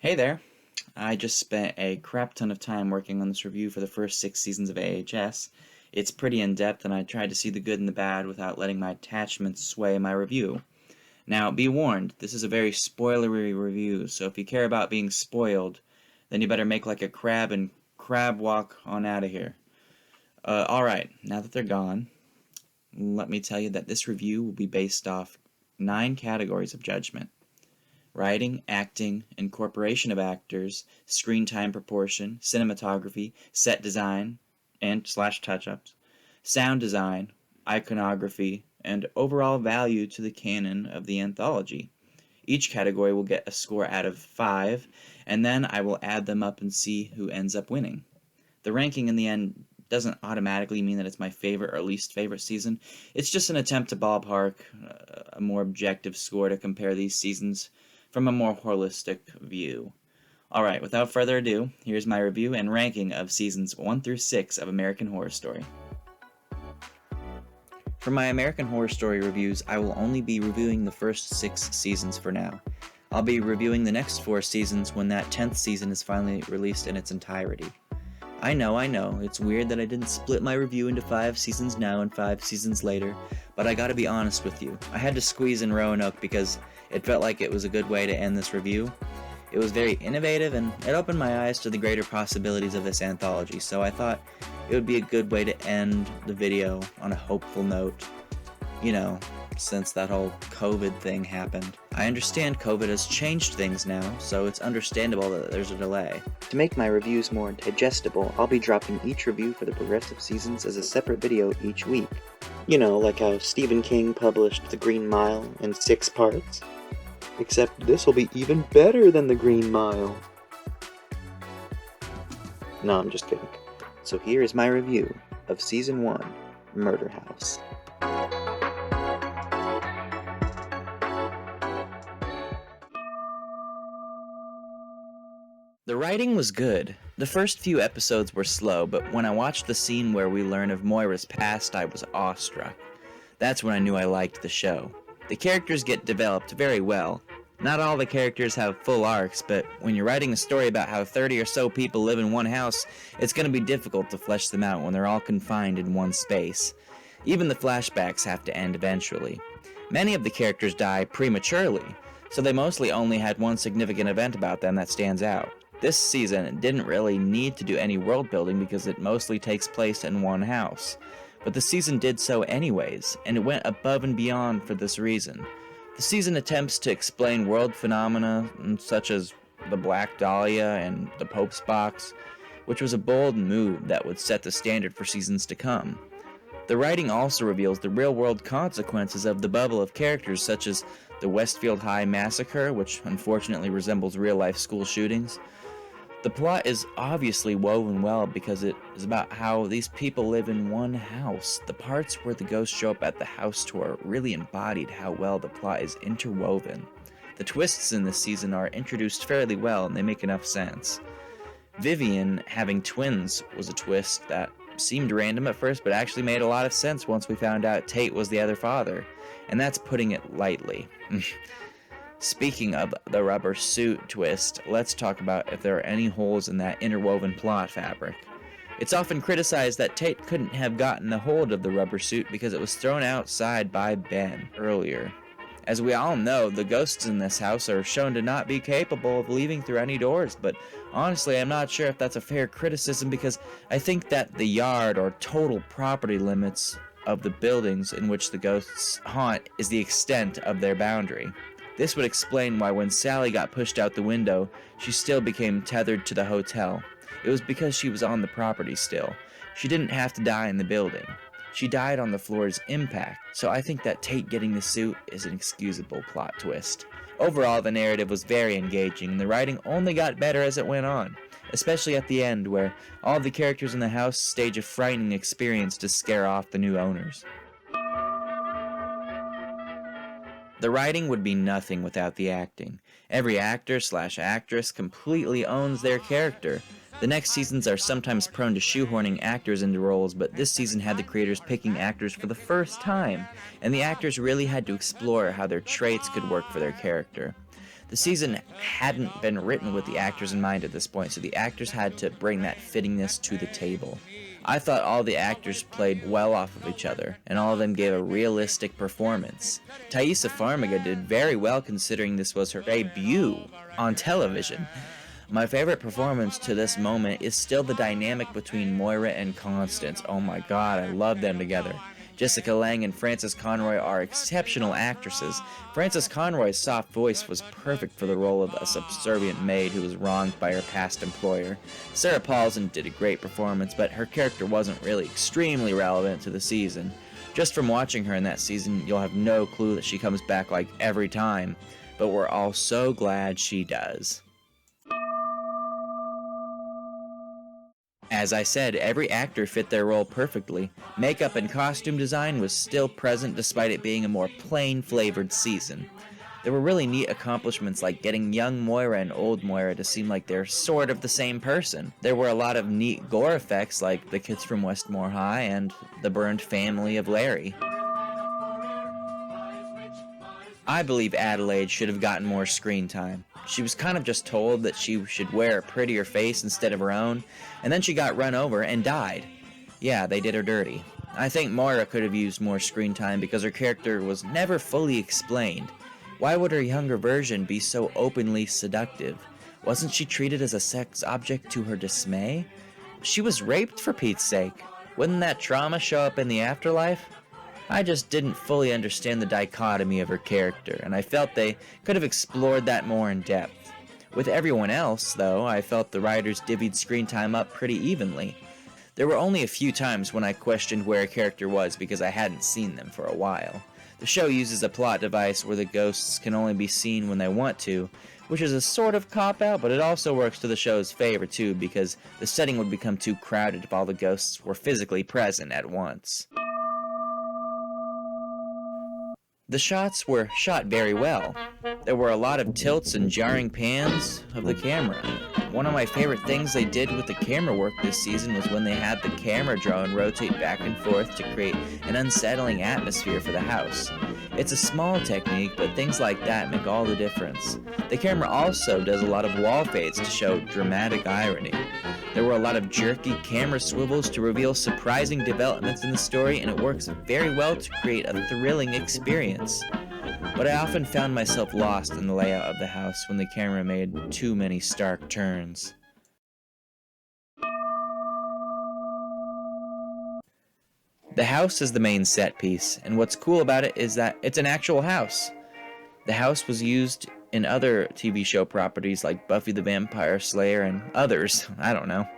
Hey there! I just spent a crap ton of time working on this review for the first 6 seasons of AHS. It's pretty in-depth, and I tried to see the good and the bad without letting my attachments sway my review. Now, be warned, this is a very spoilery review, so if you care about being spoiled, then you better make like a crab and crab walk on out of here. Alright, now that they're gone, let me tell you that this review will be based off 9 categories of judgment: writing, acting, incorporation of actors, screen time proportion, cinematography, set design and slash touch-ups, sound design, iconography, and overall value to the canon of the anthology. Each category will get a score out of 5, and then I will add them up and see who ends up winning. The ranking in the end doesn't automatically mean that it's my favorite or least favorite season. It's just an attempt to ballpark a more objective score to compare these seasons from a more holistic view. Alright, without further ado, here's my review and ranking of seasons 1 through 6 of American Horror Story. For my American Horror Story reviews, I will only be reviewing the first 6 seasons for now. I'll be reviewing the next 4 seasons when that 10th season is finally released in its entirety. I know, it's weird that I didn't split my review into 5 seasons now and 5 seasons later, but I gotta be honest with you. I had to squeeze in Roanoke because it felt like it was a good way to end this review. It was very innovative, and it opened my eyes to the greater possibilities of this anthology, so I thought it would be a good way to end the video on a hopeful note. You know, since that whole COVID thing happened. I understand COVID has changed things now, so it's understandable that there's a delay. To make my reviews more digestible, I'll be dropping each review for the progressive seasons as a separate video each week. You know, like how Stephen King published The Green Mile in 6 parts. Except this will be even better than The Green Mile. No, I'm just kidding. So here is my review of Season 1, Murder House. The writing was good. The first few episodes were slow, but when I watched the scene where we learn of Moira's past, I was awestruck. That's when I knew I liked the show. The characters get developed very well. Not all the characters have full arcs, but when you're writing a story about how 30 or so people live in one house, it's going to be difficult to flesh them out when they're all confined in one space. Even the flashbacks have to end eventually. Many of the characters die prematurely, so they mostly only had one significant event about them that stands out. This season didn't really need to do any world building because it mostly takes place in one house. But the season did so anyways, and it went above and beyond for this reason. The season attempts to explain world phenomena such as the Black Dahlia and the Pope's Box, which was a bold move that would set the standard for seasons to come. The writing also reveals the real-world consequences of the bubble of characters such as the Westfield High Massacre, which unfortunately resembles real-life school shootings. The plot is obviously woven well because it is about how these people live in one house. The parts where the ghosts show up at the house tour really embodied how well the plot is interwoven. The twists in this season are introduced fairly well and they make enough sense. Vivian having twins was a twist that seemed random at first but actually made a lot of sense once we found out Tate was the other father, and that's putting it lightly. Speaking of the rubber suit twist, let's talk about if there are any holes in that interwoven plot fabric. It's often criticized that Tate couldn't have gotten a hold of the rubber suit because it was thrown outside by Ben earlier. As we all know, the ghosts in this house are shown to not be capable of leaving through any doors, but honestly, I'm not sure if that's a fair criticism because I think that the yard or total property limits of the buildings in which the ghosts haunt is the extent of their boundary. This would explain why when Sally got pushed out the window, she still became tethered to the hotel. It was because she was on the property still. She didn't have to die in the building. She died on the floor's impact, so I think that Tate getting the suit is an excusable plot twist. Overall, the narrative was very engaging, and the writing only got better as it went on, especially at the end where all the characters in the house stage a frightening experience to scare off the new owners. The writing would be nothing without the acting. Every actor/actress completely owns their character. The next seasons are sometimes prone to shoehorning actors into roles, but this season had the creators picking actors for the first time, and the actors really had to explore how their traits could work for their character. The season hadn't been written with the actors in mind at this point, so the actors had to bring that fittingness to the table. I thought all the actors played well off of each other, and all of them gave a realistic performance. Thaisa Farmiga did very well considering this was her debut on television. My favorite performance to this moment is still the dynamic between Moira and Constance. Oh my god, I love them together. Jessica Lange and Frances Conroy are exceptional actresses. Frances Conroy's soft voice was perfect for the role of a subservient maid who was wronged by her past employer. Sarah Paulson did a great performance, but her character wasn't really extremely relevant to the season. Just from watching her in that season, you'll have no clue that she comes back like every time, but we're all so glad she does. As I said, every actor fit their role perfectly. Makeup and costume design was still present despite it being a more plain-flavored season. There were really neat accomplishments like getting young Moira and old Moira to seem like they're sort of the same person. There were a lot of neat gore effects like the kids from Westmore High and the burned family of Larry. I believe Adelaide should have gotten more screen time. She was kind of just told that she should wear a prettier face instead of her own, and then she got run over and died. Yeah, they did her dirty. I think Moira could have used more screen time because her character was never fully explained. Why would her younger version be so openly seductive? Wasn't she treated as a sex object to her dismay? She was raped, for Pete's sake. Wouldn't that trauma show up in the afterlife? I just didn't fully understand the dichotomy of her character, and I felt they could have explored that more in depth. With everyone else, though, I felt the writers divvied screen time up pretty evenly. There were only a few times when I questioned where a character was because I hadn't seen them for a while. The show uses a plot device where the ghosts can only be seen when they want to, which is a sort of cop-out, but it also works to the show's favor too because the setting would become too crowded if all the ghosts were physically present at once. The shots were shot very well. There were a lot of tilts and jarring pans of the camera. One of my favorite things they did with the camera work this season was when they had the camera drone rotate back and forth to create an unsettling atmosphere for the house. It's a small technique, but things like that make all the difference. The camera also does a lot of wall fades to show dramatic irony. There were a lot of jerky camera swivels to reveal surprising developments in the story, and it works very well to create a thrilling experience. But I often found myself lost in the layout of the house when the camera made too many stark turns. The house is the main set piece, and what's cool about it is that it's an actual house. The house was used in other TV show properties like Buffy the Vampire Slayer and others, I don't know.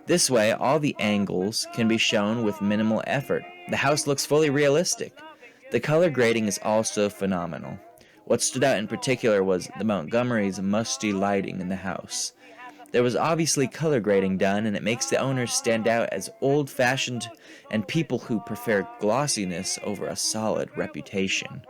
This way, all the angles can be shown with minimal effort. The house looks fully realistic. The color grading is also phenomenal. What stood out in particular was the Montgomery's musty lighting in the house. There was obviously color grading done, and it makes the owners stand out as old-fashioned and people who prefer glossiness over a solid reputation.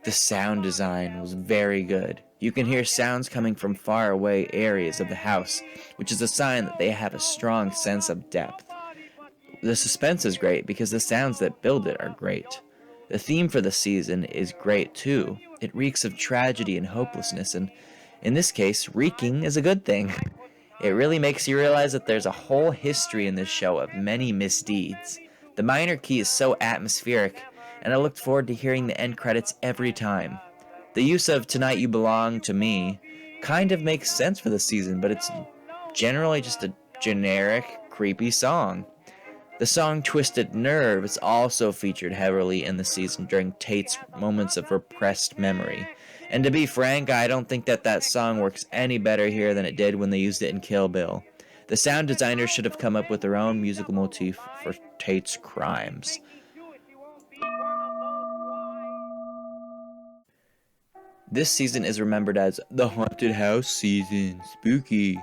The sound design was very good. You can hear sounds coming from far away areas of the house, which is a sign that they have a strong sense of depth. The suspense is great because the sounds that build it are great. The theme for the season is great too. It reeks of tragedy and hopelessness, and in this case, reeking is a good thing. It really makes you realize that there's a whole history in this show of many misdeeds. The minor key is so atmospheric, and I looked forward to hearing the end credits every time. The use of Tonight You Belong to Me kind of makes sense for the season, but it's generally just a generic, creepy song. The song Twisted Nerve is also featured heavily in the season during Tate's moments of repressed memory. And to be frank, I don't think that song works any better here than it did when they used it in Kill Bill. The sound designers should have come up with their own musical motif for Tate's crimes. This season is remembered as the Haunted House season, spooky.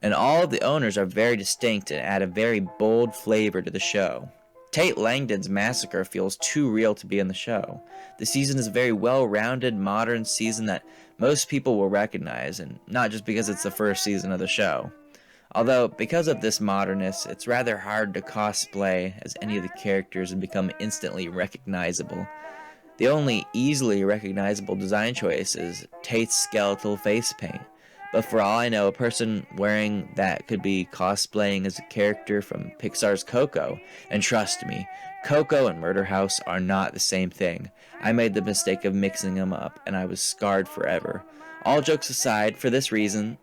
And all of the owners are very distinct and add a very bold flavor to the show. Tate Langdon's massacre feels too real to be in the show. The season is a very well-rounded, modern season that most people will recognize, and not just because it's the first season of the show. Although, because of this modernness, it's rather hard to cosplay as any of the characters and become instantly recognizable. The only easily recognizable design choice is Tate's skeletal face paint. But for all I know, a person wearing that could be cosplaying as a character from Pixar's Coco. And trust me, Coco and Murder House are not the same thing. I made the mistake of mixing them up, and I was scarred forever. All jokes aside, for this reason,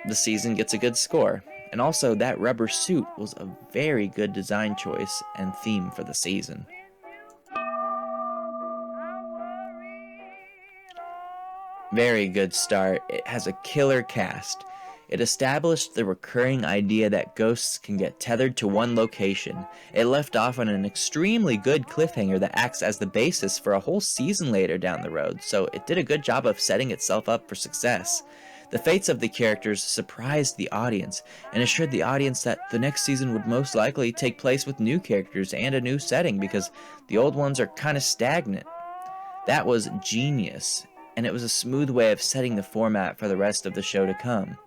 the season gets a good score. And also, that rubber suit was a very good design choice and theme for the season. Very good start. It has a killer cast. It established the recurring idea that ghosts can get tethered to one location. It left off on an extremely good cliffhanger that acts as the basis for a whole season later down the road, so it did a good job of setting itself up for success. The fates of the characters surprised the audience, and assured the audience that the next season would most likely take place with new characters and a new setting, because the old ones are kinda stagnant. That was genius, and it was a smooth way of setting the format for the rest of the show to come.